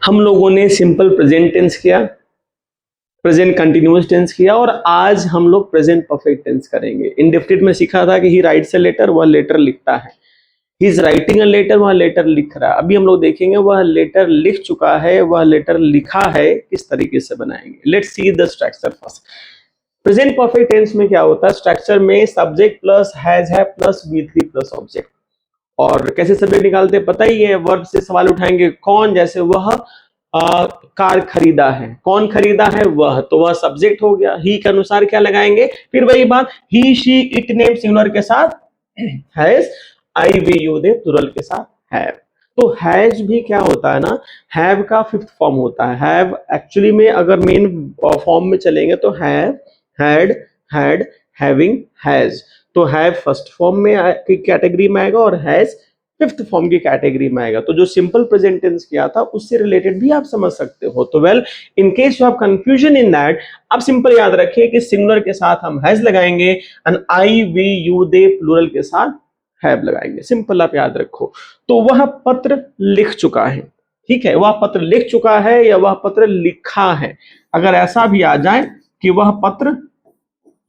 हम लोगों ने सिंपल प्रेजेंट टेंस किया, प्रेजेंट कंटिन्यूअस टेंस किया, और आज हम लोग प्रेजेंट परफेक्ट टेंस करेंगे। इंडेफिनिट में सीखा था कि ही राइट्स अ लेटर, वह लेटर लिखता है। He is writing a letter, वह लेटर लिख रहा है। अभी हम लोग देखेंगे वह लेटर लिख चुका है, वह लेटर लिखा है, किस तरीके से बनाएंगे। Let's see the structure first. Present perfect tense में क्या होता है, स्ट्रक्चर में सब्जेक्ट प्लस हैज है प्लस V3 प्लस ऑब्जेक्ट। और कैसे सब्जेक्ट निकालते हैं पता ही है, वर्ब से सवाल उठाएंगे। कौन, जैसे वह कार खरीदा है, कौन खरीदा है, वह, तो वह सब्जेक्ट हो गया। ही के अनुसार क्या लगाएंगे, फिर वही बात, he she it name singular के साथ has, I we you they plural के साथ हैव। तो हैज भी क्या होता है ना, हैव का फिफ्थ फॉर्म होता है। हैव एक्चुअली में अगर मेन फॉर्म में चलेंगे तो have, had, had, having, has. तो हैव फर्स्ट फॉर्म में की कैटेगरी में आएगा और हैज फिफ्थ फॉर्म की कैटेगरी में आएगा। तो जो सिंपल प्रेजेंट टेंस किया था उससे रिलेटेड भी आप समझ सकते हो। तो well, in case you have confusion in that, आप सिंपल याद रखिए कि सिंगुलर के साथ हम हैज लगाएंगे and I we you they plural के साथ हैव लगाएंगे। सिंपल आप याद रखो। तो वह पत्र लिख चुका है, ठीक है, वह पत्र लिख चुका है या वह पत्र लिखा है। अगर ऐसा भी आ जाए कि वह पत्र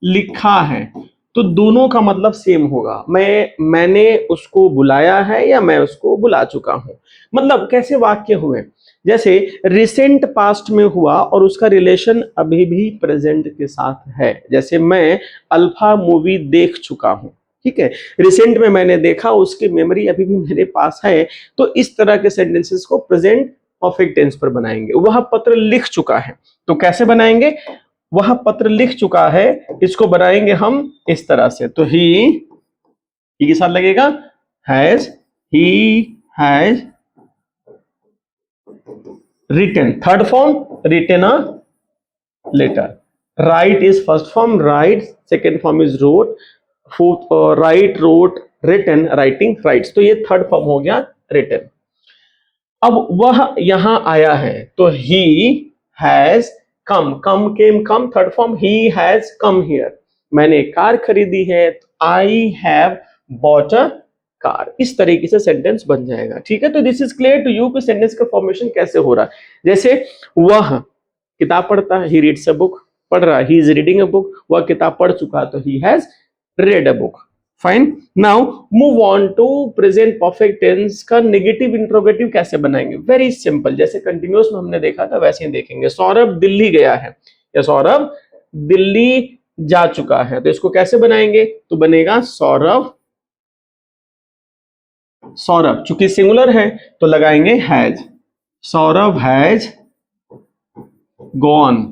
लिखा है तो दोनों का मतलब सेम होगा। मैंने उसको बुलाया है या मैं उसको बुला चुका हूं। मतलब कैसे वाक्य हुए, जैसे रिसेंट पास्ट में हुआ और उसका रिलेशन अभी भी प्रेजेंट के साथ है। जैसे मैं अल्फा मूवी देख चुका हूं, ठीक है, रिसेंट में मैंने देखा, उसकी मेमोरी अभी भी मेरे पास है। तो इस तरह के सेंटेंसेस को प्रेजेंट परफेक्ट टेंस पर बनाएंगे। वह पत्र लिख चुका है, तो कैसे बनाएंगे, वह पत्र लिख चुका है, इसको बनाएंगे हम इस तरह से। तो ही के साथ लगेगा has, he has written, third form written a letter. Right is first form, right, second form is wrote, fourth right, wrote, written, writing, writes. तो ये थर्ड फॉर्म हो गया रिटन। अब वह यहां आया है तो he has come, come came, come, third form, he has come here. मैंने कार खरीदी है, I have bought a car. इस तरीके से सेंटेंस बन जाएगा, ठीक है। तो this is clear to you कि सेंटेंस का फॉर्मेशन कैसे हो रहा है। जैसे वह किताब पढ़ता है, ही रीड्स अ बुक, पढ़ रहा है, he is reading a book. वह किताब पढ़ चुका है तो he has read a book. Fine, now move on to present perfect tense का नेगेटिव इंट्रोगेटिव कैसे बनाएंगे। वेरी सिंपल, जैसे कंटिन्यूअस में हमने देखा था वैसे ही देखेंगे। सौरभ दिल्ली गया है या सौरभ दिल्ली जा चुका है, तो इसको कैसे बनाएंगे, तो बनेगा सौरभ, सौरभ चूंकि सिंगुलर है तो लगाएंगे has, Saurabh has gone,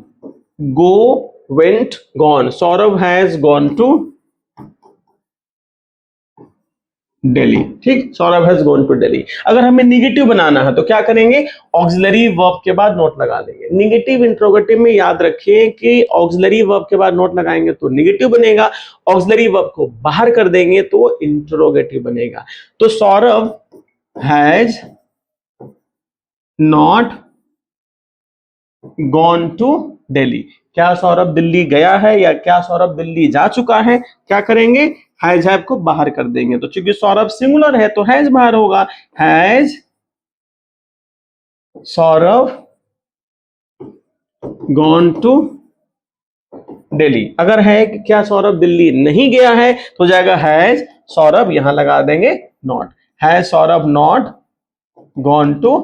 go, went, gone, Saurabh has gone to Delhi, ठीक, Saurabh has gone to Delhi. अगर हमें निगेटिव बनाना है तो क्या करेंगे, ऑक्सिलरी वर्ब के बाद नोट लगा देंगे। निगेटिव इंट्रोगेटिव में याद रखिए कि ऑक्सिलरी वर्ब के बाद नोट लगाएंगे तो निगेटिव बनेगा, ऑक्सिलरी वर्ब को बाहर कर देंगे तो इंट्रोगेटिव बनेगा। तो Saurabh has not gone to Delhi, क्या सौरभ दिल्ली गया है या क्या सौरभ दिल्ली जा चुका है, क्या करेंगे, हैज हैव को बाहर कर देंगे। तो चूंकि सौरभ सिंगुलर है तो हैज बाहर होगा, has Saurabh gone to Delhi. अगर है कि क्या सौरभ दिल्ली नहीं गया है तो जाएगा हैज सौरभ, यहां लगा देंगे not, has Saurabh not gone to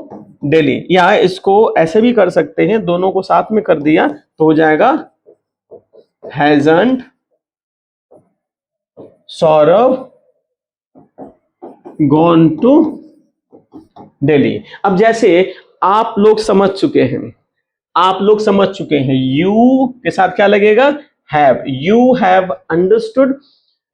Delhi. या इसको ऐसे भी कर सकते हैं, दोनों को साथ में कर दिया तो हो जाएगा hasn't Saurabh gone to Delhi. अब जैसे आप लोग समझ चुके हैं, आप लोग समझ चुके हैं, यू के साथ क्या लगेगा, have, you have understood.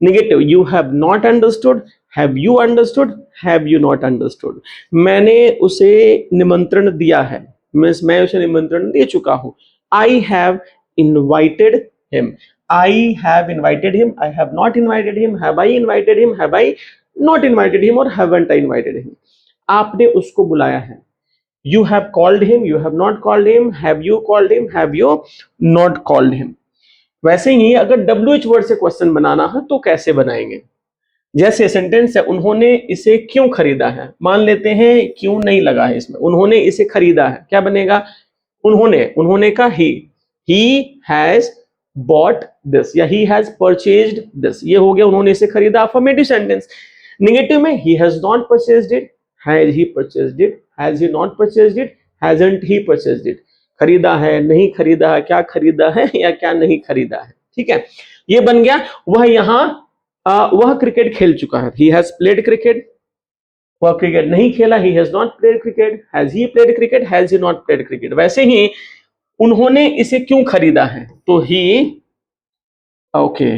Negative, you have not understood, have you understood, have you not understood. मैंने उसे निमंत्रण दिया है, मैं उसे निमंत्रण दे चुका हूं। I have invited him, I have invited him, I have not invited him, have I invited him, have I not invited him, और हैवंट आई इनवाइटेड हिम। आपने उसको बुलाया है, you have called him, you have not called him, have you called him, have you not called him। वैसे ही अगर WH word से question बनाना है तो कैसे बनाएंगे, जैसे सेंटेंस है उन्होंने इसे क्यों खरीदा है, मान लेते हैं क्यों नहीं लगा है इसमें, उन्होंने इसे खरीदा है, क्या बनेगा, उन्होंने का ही हैज बॉट दिस या ही हैज परचेज्ड दिस, ये हो गया उन्होंने इसे खरीदा, अफर्मेटिव सेंटेंस। नेगेटिव में he has not purchased it, has he purchased it, has he not purchased it, hasn't he purchased it, खरीदा है, नहीं खरीदा है, क्या खरीदा है या क्या नहीं खरीदा है, ठीक है, ये बन गया। वह क्रिकेट खेल चुका है, ही हैज प्लेड क्रिकेट, वह क्रिकेट नहीं खेला, he has not played cricket, has he played cricket, has he not played cricket. वैसे ही उन्होंने इसे क्यों खरीदा है, तो ही, ओके,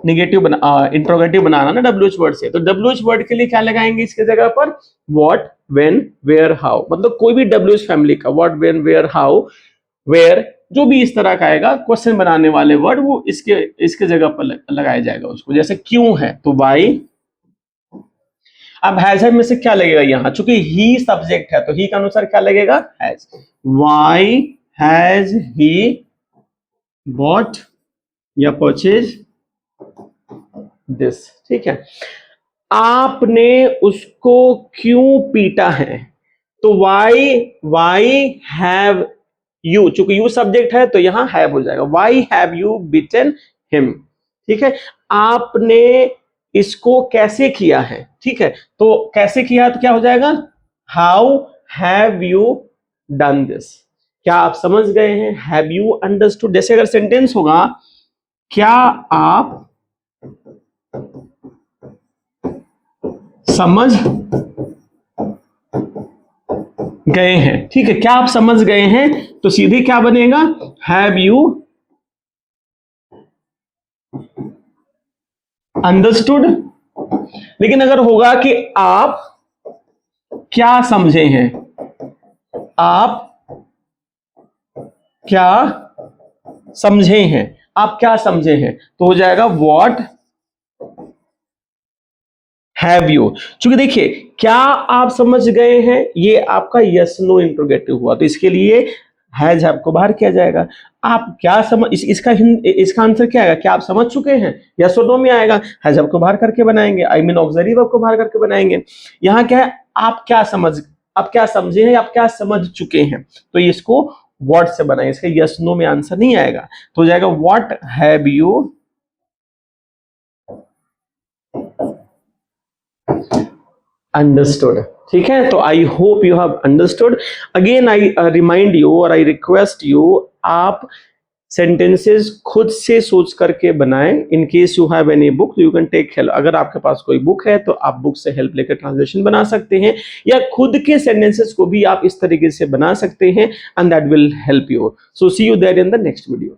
निगेटिव इंट्रोगेटिव बनाना ना WH वर्ड से, तो WH वर्ड के लिए क्या लगाएंगे इसके जगह पर, व्हाट, व्हेन, वेयर, हाउ, मतलब कोई भी WH फैमिली का what, when, where, how, where, जो भी इस तरह का आएगा क्वेश्चन बनाने वाले वर्ड, वो इसके जगह पर लगाया जाएगा उसको। जैसे क्यों है तो वाई, अब हैज में से क्या लगेगा यहां, चूंकि ही सब्जेक्ट है तो ही के अनुसार क्या लगेगा, has, why has he bought या परचेज दिस, ठीक है। आपने उसको क्यों पीटा है, तो वाई हैव यू, चूंकि यू सब्जेक्ट है तो यहां हैव हो जाएगा, why have you beaten him, ठीक है। आपने इसको कैसे किया है, ठीक है, तो कैसे किया तो क्या हो जाएगा, how have you done this, क्या आप समझ गए हैं, हैव यू अंडरस्टूड। जैसे अगर सेंटेंस होगा क्या आप समझ गए हैं, ठीक है, क्या आप समझ गए हैं, तो सीधे क्या बनेगा, हैव यू अंडरस्टूड। लेकिन अगर होगा कि आप क्या समझे हैं, आप क्या समझे हैं, आप क्या समझे हैं, तो हो जाएगा व्हाट हैव यू। चूंकि देखिए क्या आप समझ गए हैं, ये आपका यस नो इंट्रोगेटिव हुआ, तो इसके लिए हैज हैव को बाहर किया जाएगा। आप क्या समझ, इसका आंसर क्या आएगा, क्या आप समझ चुके हैं, यस और नो में आएगा, हैज हैव को बाहर करके बनाएंगे, आई मीन ऑक्सिलरी वर्ब को बाहर करके बनाएंगे। यहां क्या है, आप क्या समझे हैं, आप क्या समझ चुके हैं, तो इसको व्हाट से बनाए, इसका यस नो में आंसर नहीं आएगा, तो हो जाएगा व्हाट हैव यू अंडरस्टूड, ठीक है। तो I hope you have understood. Again I remind you और आई रिक्वेस्ट यू, आप सेंटेंसेस खुद से सोच करके बनाएं। In case you have any book you can take help, अगर आपके पास कोई बुक है तो आप बुक से हेल्प लेकर ट्रांसलेशन बना सकते हैं, या खुद के सेंटेंसेस को भी आप इस तरीके से बना सकते हैं, and that will help you. So see you there in the next video.